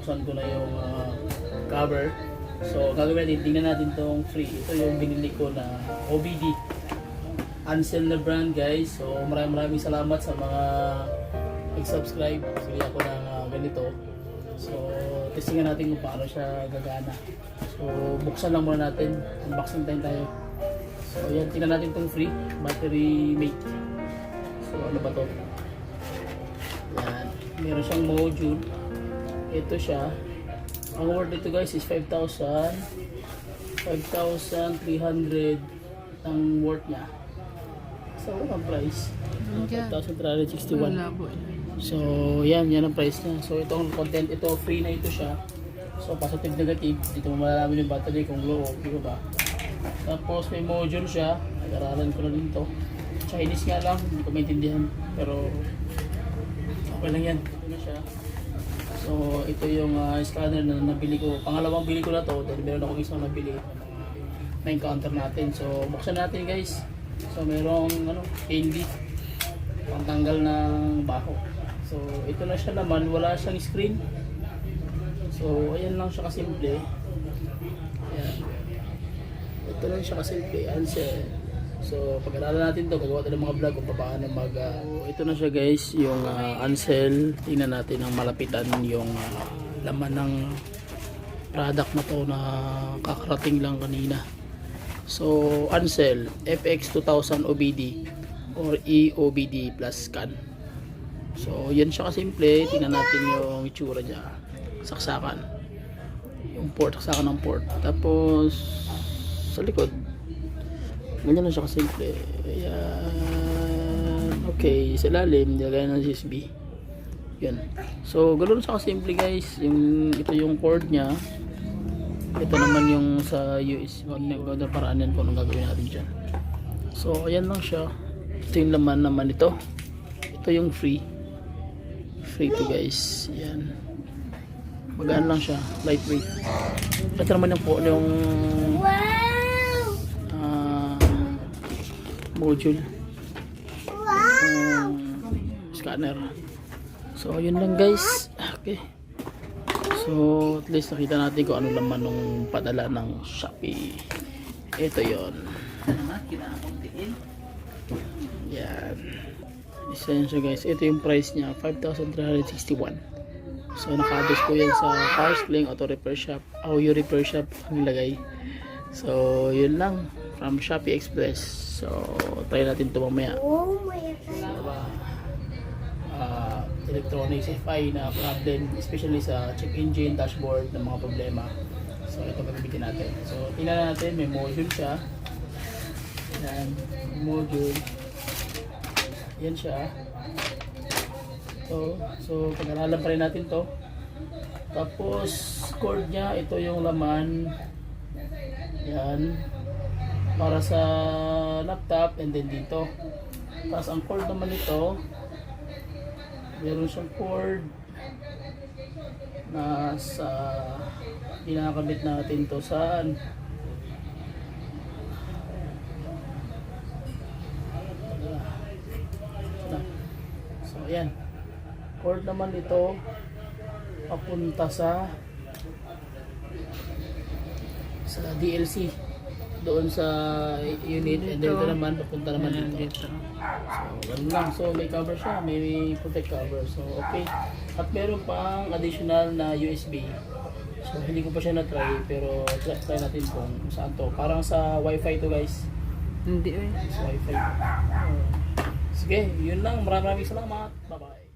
binuksan ko na yung cover. So gagawin natin, tingnan natin tong free. Ito yung binili ko na OBD Ancel na brand guys. So maraming salamat sa mga nag-subscribe. Bili ako ng ganito. So testingan natin kung paano siya gagana. So buksan lang muna natin, unboxing time tayo. So yan, tingnan natin tong free battery mate. So ano ba to? Yan, meron siyang module. Ito siya. Ang worth nito guys is 5,300 ang worth niya. So ang price 5,361. So yan ang price niya. So itong content, ito free na ito siya. So positive negative, dito mo malalaman yung battery kung low o di ba. Tapos may module siya, nag-aralan ko na din to. Chinese nga lang, hindi ko maintindihan, pero okay lang yan. Ito na siya. So ito yung scanner na nabili ko, pangalawang bili ko na to, dahil meron akong isang nabili na encounter natin. So buksan natin guys. So merong candy, pangtanggal ng baho. So ito na siya naman, wala siyang screen. So ayan lang siya kasimple. Ayan. Ito lang siya kasimple, Ancel. So pag-aralan natin to, gagawa tayo ng mga vlog kung paano ito na siya guys, yung Ancel. Tingnan natin ang malapitan yung laman ng product na to na kakarating lang kanina. So Ancel FX2000 OBD or EOBD plus scan. So yan siya kasimple. Tingnan natin yung itsura niya. Saksakan yung port, saksakan ng port. Tapos sa likod ganyan lang siya kasimple. Ayan. Okay, sa ilalim nilagay ng USB. Yan. So ganoon siya kasimple guys. Ito yung cord nya. Ito naman yung sa USB. Maganda paraan yan kung anong gagawin natin dyan. So ayan lang siya. Ito yung laman naman ito. Ito yung free to guys. Yan, magaan lang siya, lightweight. Ito naman yung module, scanner. So yun lang guys. Okay, so at least nakita natin kung ano laman ng padala ng Shopee. Ito yon. Yan, isa yun siya guys. Ito yung price niya, 5,361. So naka-address ko yan sa Carscling Auto Repair Shop, Auto Repair Shop ang nilagay. So yun lang from Shopee Express. So try natin ito mamaya. Electronics FI na problem, especially sa check engine, dashboard ng mga problema. So ito gagamitin natin. So tingnan natin, may module siya. Yan, module. Yan siya. So pag-aralan pa rin natin to. Tapos cord nya, ito yung laman. Yan, para sa laptop, and then dito. Tapos ang cord naman ito, meron siyang cord na sa pinakabit natin to saan. So ayan, cord naman ito papunta sa DLC doon sa unit, and then ito naman papunta naman dito. So ganun lang. So may cover siya, may protect cover. So okay, at meron pang additional na USB. So hindi ko pa siya na-try, pero try natin kung saan to. Parang sa wifi to guys. Hindi sa wifi. Sige, yun lang. Maraming salamat. Bye bye.